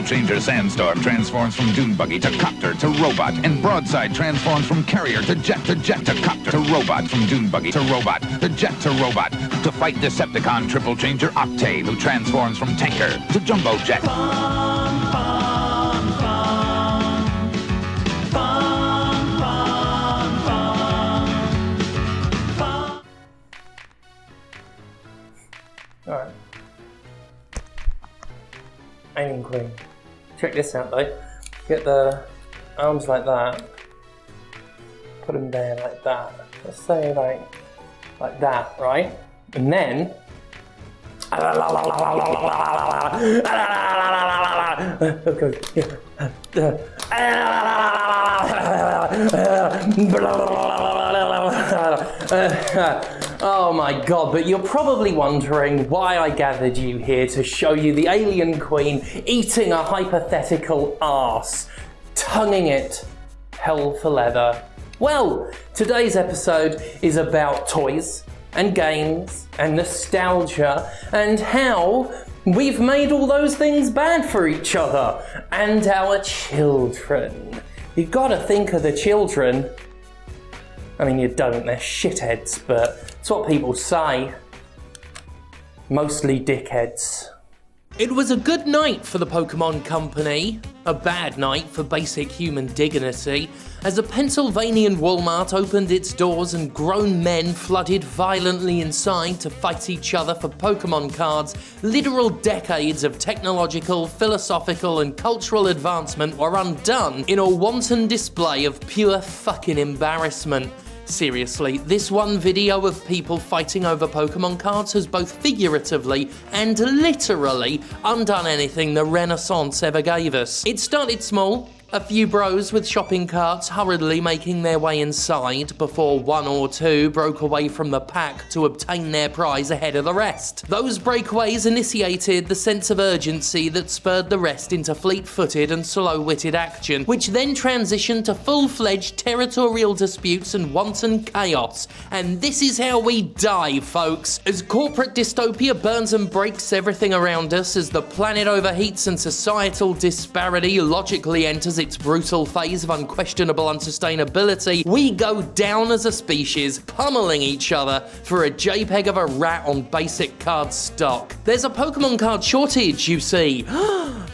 Changer Sandstorm transforms from dune buggy to copter to robot, and Broadside transforms from carrier to jet to copter to robot, from dune buggy to robot to jet to robot, to fight Decepticon Triple Changer Octave, who transforms from tanker to jumbo jet. Alright. Alien Queen. Check this out though. Get the arms like that. Put them there like that. Let's say like that, right? And then oh my god, but you're probably wondering why I gathered you here to show you the Alien Queen eating a hypothetical arse, tonguing it hell for leather. Well, today's episode is about toys and games and nostalgia and how we've made all those things bad for each other and our children. You've got to think of the children. I mean, you don't, they're shitheads, but it's what people say. Mostly dickheads. It was a good night for the Pokemon Company, a bad night for basic human dignity, as a Pennsylvanian Walmart opened its doors and grown men flooded violently inside to fight each other for Pokemon cards. Literal decades of technological, philosophical and cultural advancement were undone in a wanton display of pure fucking embarrassment. Seriously, this one video of people fighting over Pokemon cards has both figuratively and literally undone anything the Renaissance ever gave us. It started small. A few bros with shopping carts hurriedly making their way inside before one or two broke away from the pack to obtain their prize ahead of the rest. Those breakaways initiated the sense of urgency that spurred the rest into fleet-footed and slow-witted action, which then transitioned to full-fledged territorial disputes and wanton chaos. And this is how we die, folks. As corporate dystopia burns and breaks everything around us, as the planet overheats and societal disparity logically enters its brutal phase of unquestionable unsustainability, we go down as a species, pummeling each other for a JPEG of a rat on basic card stock. There's a Pokemon card shortage, you see.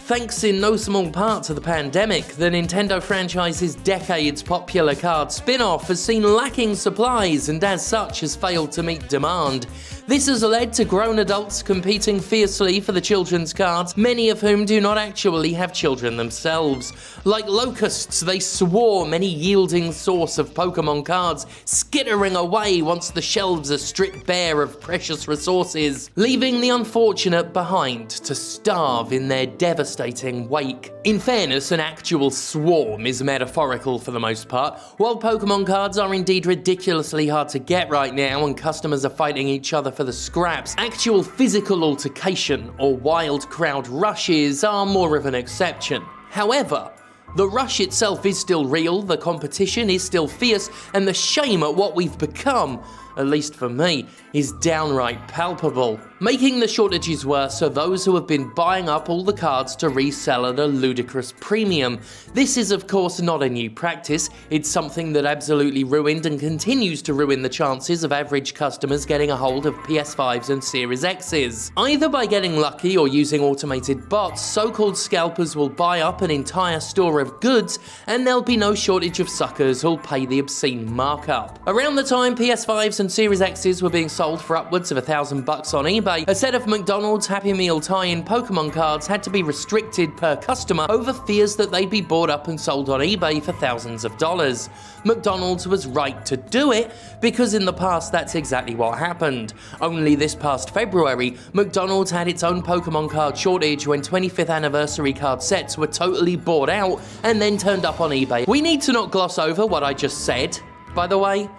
Thanks in no small part to the pandemic, the Nintendo franchise's decades popular card spin-off has seen lacking supplies and as such has failed to meet demand. This has led to grown adults competing fiercely for the children's cards, many of whom do not actually have children themselves. Like locusts, they swarm any yielding source of Pokemon cards, skittering away once the shelves are stripped bare of precious resources, leaving the unfortunate behind to starve in their devastating wake. In fairness, an actual swarm is metaphorical for the most part. While Pokemon cards are indeed ridiculously hard to get right now and customers are fighting each other for the scraps, actual physical altercation or wild crowd rushes are more of an exception. However, the rush itself is still real, the competition is still fierce, and the shame at what we've become, at least for me, is downright palpable. Making the shortages worse are those who have been buying up all the cards to resell at a ludicrous premium. This is of course not a new practice, it's something that absolutely ruined and continues to ruin the chances of average customers getting a hold of PS5s and Series X's. Either by getting lucky or using automated bots, so-called scalpers will buy up an entire store of goods and there'll be no shortage of suckers who'll pay the obscene markup. Around the time PS5s and Series X's were being sold for upwards of $1,000 on eBay, a set of McDonald's Happy Meal tie-in Pokemon cards had to be restricted per customer over fears that they'd be bought up and sold on eBay for thousands of dollars. McDonald's was right to do it, because in the past that's exactly what happened. Only this past February, McDonald's had its own Pokemon card shortage when 25th anniversary card sets were totally bought out and then turned up on eBay. We need to not gloss over what I just said, by the way.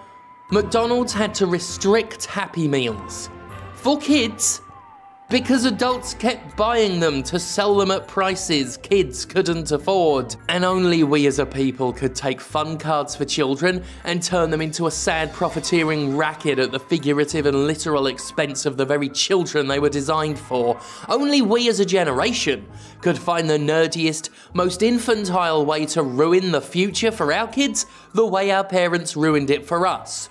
McDonald's had to restrict Happy Meals. For kids, Because adults kept buying them to sell them at prices kids couldn't afford. And only we as a people could take fun cards for children and turn them into a sad profiteering racket at the figurative and literal expense of the very children they were designed for. Only we as a generation could find the nerdiest, most infantile way to ruin the future for our kids the way our parents ruined it for us.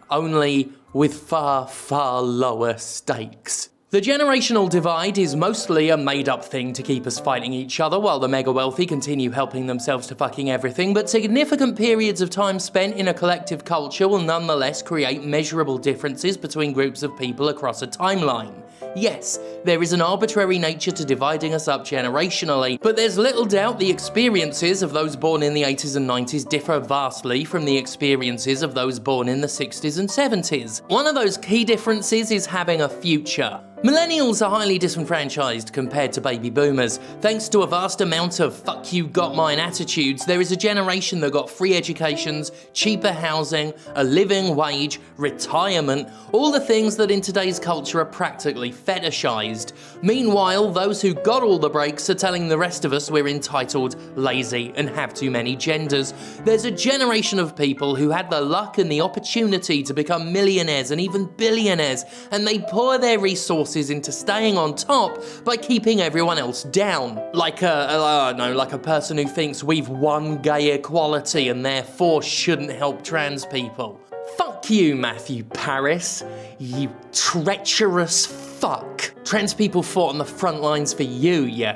Only with far, far lower stakes. The generational divide is mostly a made-up thing to keep us fighting each other while the mega-wealthy continue helping themselves to fucking everything, but significant periods of time spent in a collective culture will nonetheless create measurable differences between groups of people across a timeline. Yes, there is an arbitrary nature to dividing us up generationally, but there's little doubt the experiences of those born in the 80s and 90s differ vastly from the experiences of those born in the 60s and 70s. One of those key differences is having a future. Millennials are highly disenfranchised compared to baby boomers. Thanks to a vast amount of fuck you got mine attitudes, there is a generation that got free educations, cheaper housing, a living wage, retirement, all the things that in today's culture are practically fetishized. Meanwhile, those who got all the breaks are telling the rest of us we're entitled, lazy, and have too many genders. There's a generation of people who had the luck and the opportunity to become millionaires and even billionaires, and they pour their resources into staying on top by keeping everyone else down. Like a person who thinks we've won gay equality and therefore shouldn't help trans people. Fuck you, Matthew Paris, you treacherous fuck. Trans people fought on the front lines for you, you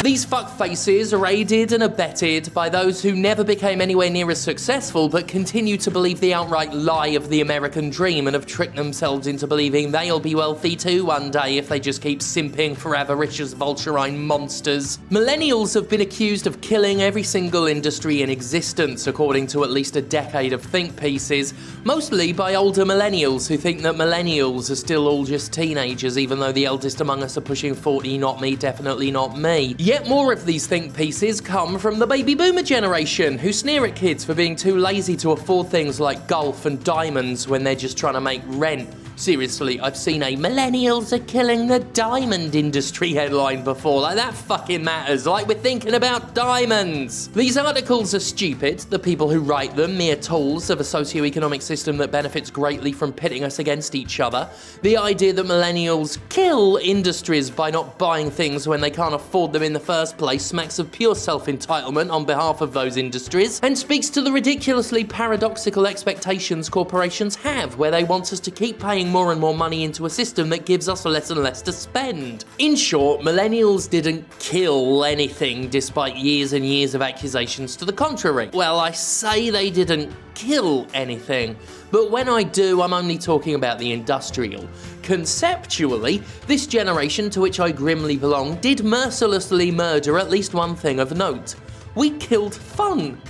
These fuckfaces are aided and abetted by those who never became anywhere near as successful but continue to believe the outright lie of the American dream and have tricked themselves into believing they'll be wealthy too one day if they just keep simping for avaricious vulturine monsters. Millennials have been accused of killing every single industry in existence, according to at least a decade of think pieces, mostly by older millennials who think that millennials are still all just teenagers even though the eldest among us are pushing 40, not me, definitely not me. Yet more of these think pieces come from the baby boomer generation, who sneer at kids for being too lazy to afford things like golf and diamonds when they're just trying to make rent. Seriously, I've seen a "millennials are killing the diamond industry" headline before. Like, that fucking matters. Like, we're thinking about diamonds. These articles are stupid. The people who write them, mere tools of a socio-economic system that benefits greatly from pitting us against each other. The idea that millennials kill industries by not buying things when they can't afford them in the first place smacks of pure self-entitlement on behalf of those industries, and speaks to the ridiculously paradoxical expectations corporations have, where they want us to keep paying more and more money into a system that gives us less and less to spend. In short, millennials didn't kill anything despite years and years of accusations to the contrary. Well, I say they didn't kill anything, but when I do, I'm only talking about the industrial. Conceptually, this generation to which I grimly belong did mercilessly murder at least one thing of note. We killed fun,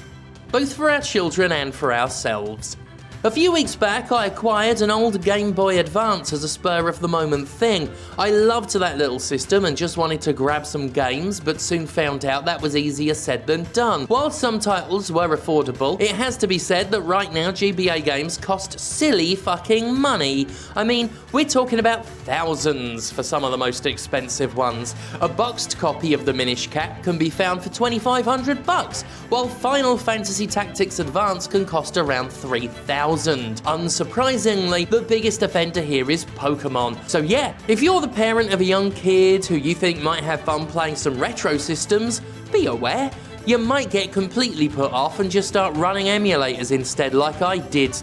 both for our children and for ourselves. A few weeks back, I acquired an old Game Boy Advance as a spur-of-the-moment thing. I loved that little system and just wanted to grab some games, but soon found out that was easier said than done. While some titles were affordable, it has to be said that right now GBA games cost silly fucking money. I mean, we're talking about thousands for some of the most expensive ones. A boxed copy of the Minish Cap can be found for $2,500, while Final Fantasy Tactics Advance can cost around $3,000. Unsurprisingly, the biggest offender here is Pokemon. So yeah, if you're the parent of a young kid who you think might have fun playing some retro systems, be aware, you might get completely put off and just start running emulators instead, like I did.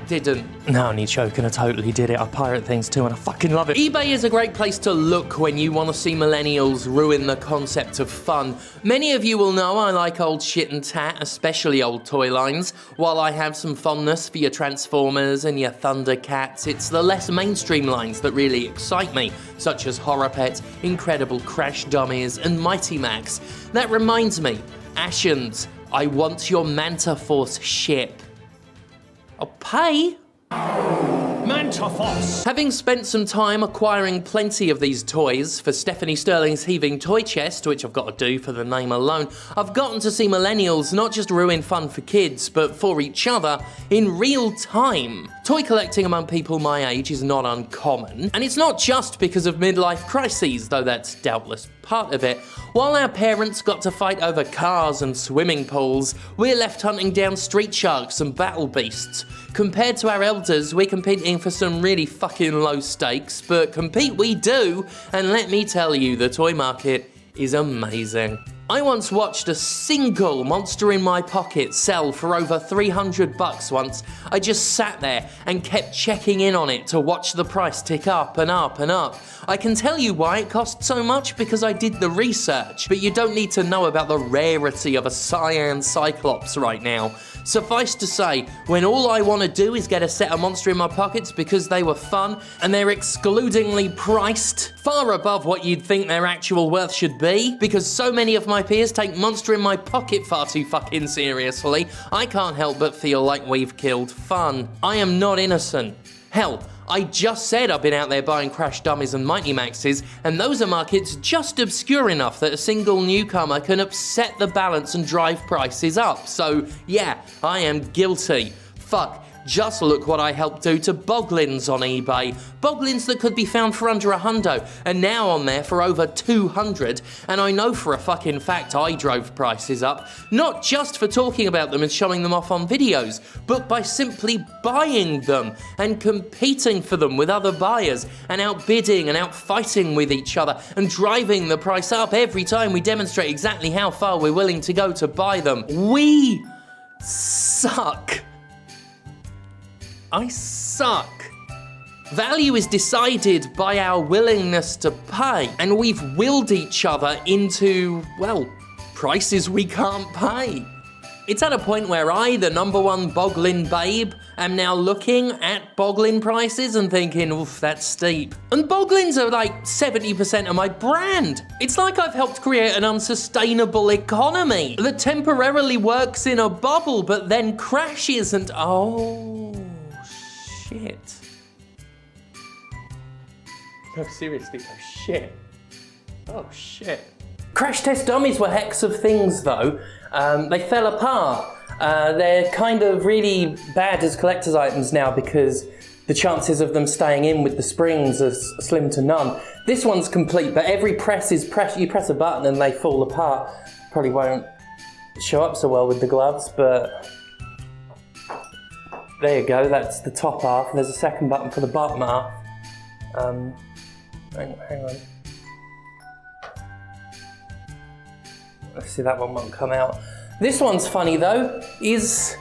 Didn't. No, only joking, I totally did it. I pirate things too and I fucking love it. eBay is a great place to look when you want to see millennials ruin the concept of fun. Many of you will know I like old shit and tat, especially old toy lines. While I have some fondness for your Transformers and your Thundercats, it's the less mainstream lines that really excite me, such as Horror Pet, Incredible Crash Dummies, and Mighty Max. That reminds me, Ashens, I want your Manta Force ship. I'll pay. Mantophos. Having spent some time acquiring plenty of these toys for Stephanie Sterling's Heaving Toy Chest, which I've got to do for the name alone, I've gotten to see millennials not just ruin fun for kids, but for each other in real time. Toy collecting among people my age is not uncommon, and it's not just because of midlife crises, though that's doubtless part of it. While our parents got to fight over cars and swimming pools, we're left hunting down street sharks and battle beasts. Compared to our elders, we're competing for some really fucking low stakes, but compete we do, and let me tell you, the toy market is amazing. I once watched a single Monster in My Pocket sell for over $300 once. I just sat there and kept checking in on it to watch the price tick up and up and up. I can tell you why it cost so much, because I did the research, but you don't need to know about the rarity of a cyan Cyclops right now. Suffice to say, when all I want to do is get a set of Monster in My Pockets because they were fun and they're excludingly priced far above what you'd think their actual worth should be, because so many of my peers take Monster in My Pocket far too fucking seriously, I can't help but feel like we've killed fun. I am not innocent. Hell, I just said I've been out there buying Crash Dummies and Mighty Maxes, and those are markets just obscure enough that a single newcomer can upset the balance and drive prices up. So yeah, I am guilty. Fuck. Just look what I helped do to Boglins on eBay. Boglins that could be found for under $100, and now on there for over $200, and I know for a fucking fact I drove prices up, not just for talking about them and showing them off on videos, but by simply buying them and competing for them with other buyers and outbidding and outfighting with each other and driving the price up every time we demonstrate exactly how far we're willing to go to buy them. We suck. I suck. Value is decided by our willingness to pay, and we've willed each other into, well, prices we can't pay. It's at a point where I, the #1 Boglin babe, am now looking at Boglin prices and thinking, oof, that's steep. And Boglins are like 70% of my brand. It's like I've helped create an unsustainable economy that temporarily works in a bubble but then crashes and, oh, shit. No, seriously, oh shit. Oh shit. Crash Test Dummies were hex of things though. They fell apart. They're kind of really bad as collector's items now because the chances of them staying in with the springs are slim to none. This one's complete, but every press is you press a button and they fall apart. Probably won't show up so well with the gloves, but there you go, that's the top half. There's a second button for the bottom half. Hang on. Let's see, that one won't come out. This one's funny though, is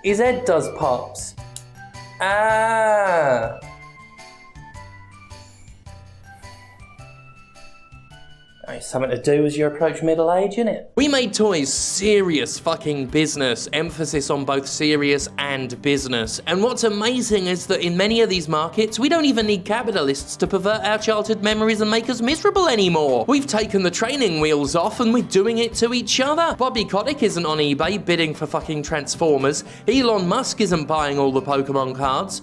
Ed Does Pops. Ah. It's something to do as you approach middle age, innit? We made toys serious fucking business, emphasis on both serious and business. And what's amazing is that in many of these markets, we don't even need capitalists to pervert our childhood memories and make us miserable anymore. We've taken the training wheels off and we're doing it to each other. Bobby Kotick isn't on eBay bidding for fucking Transformers. Elon Musk isn't buying all the Pokemon cards.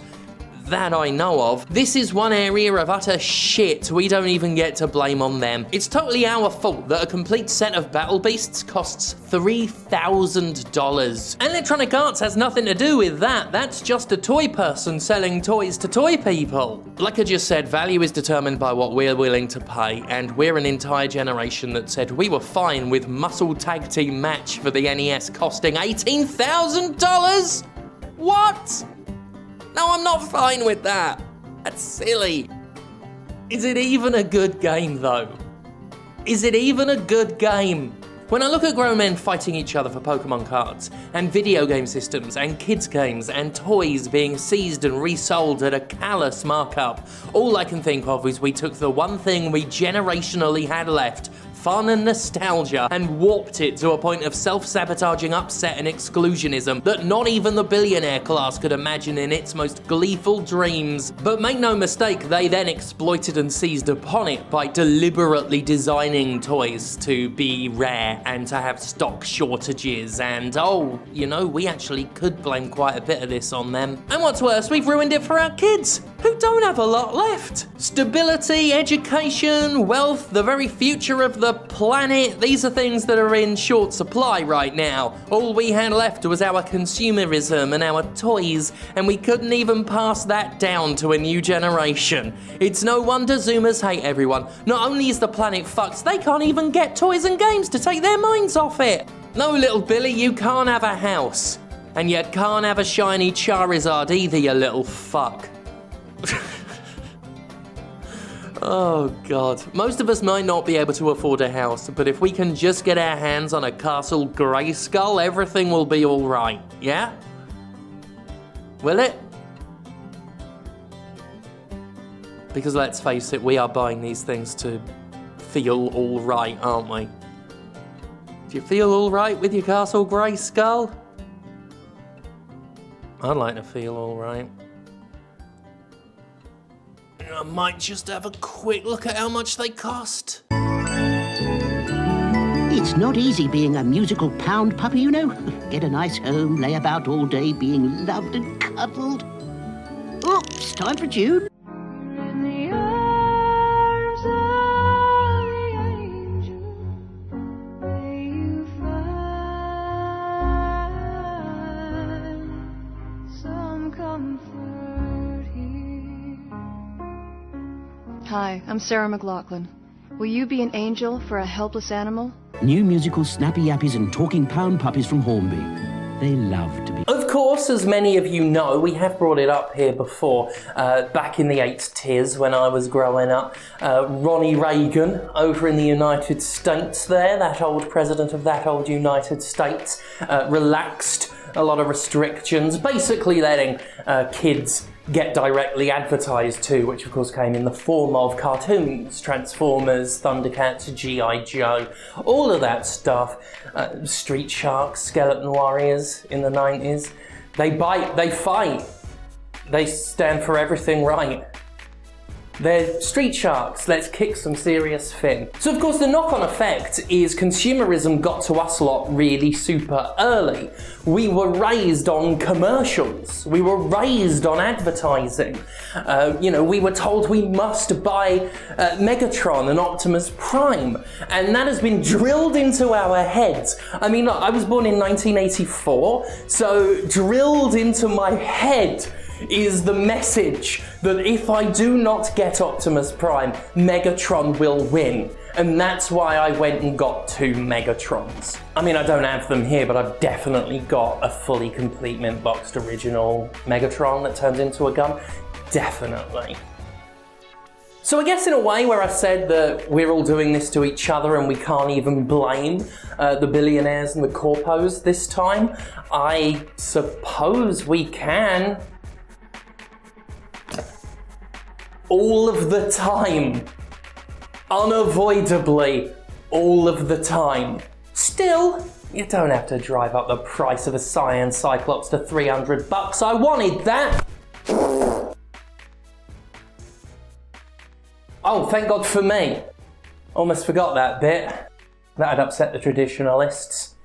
That I know of. This is one area of utter shit we don't even get to blame on them. It's totally our fault that a complete set of Battle Beasts costs $3,000. Electronic Arts has nothing to do with that. That's just a toy person selling toys to toy people. Like I just said, value is determined by what we're willing to pay, and we're an entire generation that said we were fine with Muscle Tag Team Match for the NES costing $18,000? What? No, I'm not fine with that. That's silly. Is it even a good game, though? Is it even a good game? When I look at grown men fighting each other for Pokemon cards, and video game systems, and kids games, and toys being seized and resold at a callous markup, all I can think of is we took the one thing we generationally had left, fun and nostalgia and warped it to a point of self-sabotaging upset and exclusionism that not even the billionaire class could imagine in its most gleeful dreams. But make no mistake, they then exploited and seized upon it by deliberately designing toys to be rare and to have stock shortages, and oh, you know, we actually could blame quite a bit of this on them. And what's worse, we've ruined it for our kids, who don't have a lot left. Stability, education, wealth, the very future of the planet, these are things that are in short supply right now. All we had left was our consumerism and our toys, and we couldn't even pass that down to a new generation. It's no wonder Zoomers hate everyone. Not only is the planet fucked, they can't even get toys and games to take their minds off it. No, little Billy, you can't have a house. And you can't have a shiny Charizard either, you little fuck. Oh God. Most of us might not be able to afford a house, but if we can just get our hands on a Castle Grayskull, everything will be alright, yeah? Will it? Because let's face it, we are buying these things to feel alright, aren't we? Do you feel alright with your Castle Grayskull? I'd like to feel alright. I might just have a quick look at how much they cost. It's not easy being a musical pound puppy, you know. Get a nice home, lay about all day being loved and cuddled. Oops, time for June. In the arms of the angel, may you find some comfort here. Hi, I'm Sarah McLachlan. Will you be an angel for a helpless animal? New musical Snappy Yappies and Talking Pound Puppies from Hornby. They love to be... Of course, as many of you know, we have brought it up here before, back in the 80s when I was growing up. Ronnie Reagan over in the United States there, that old president of that old United States, relaxed a lot of restrictions, basically letting kids get directly advertised to, which of course came in the form of cartoons, Transformers, Thundercats, G.I. Joe, all of that stuff. Street Sharks, Skeleton Warriors in the 90s. They bite, they fight, they stand for everything right. They're street sharks, let's kick some serious fin. So of course the knock-on effect is consumerism got to us lot really super early. We were raised on commercials, we were raised on advertising. We were told we must buy Megatron and Optimus Prime, and that has been drilled into our heads. I mean, look, I was born in 1984, so drilled into my head is the message that if I do not get Optimus Prime, Megatron will win. And that's why I went and got 2 Megatrons. I mean, I don't have them here, but I've definitely got a fully complete mint-boxed original Megatron that turns into a gun. Definitely. So I guess in a way where I said that we're all doing this to each other and we can't even blame the billionaires and the corpos this time, I suppose we can. All of the time. Unavoidably, all of the time. Still, you don't have to drive up the price of a Cyan Cyclops to $300. I wanted that! Oh, thank God for me. Almost forgot that bit. That'd upset the traditionalists.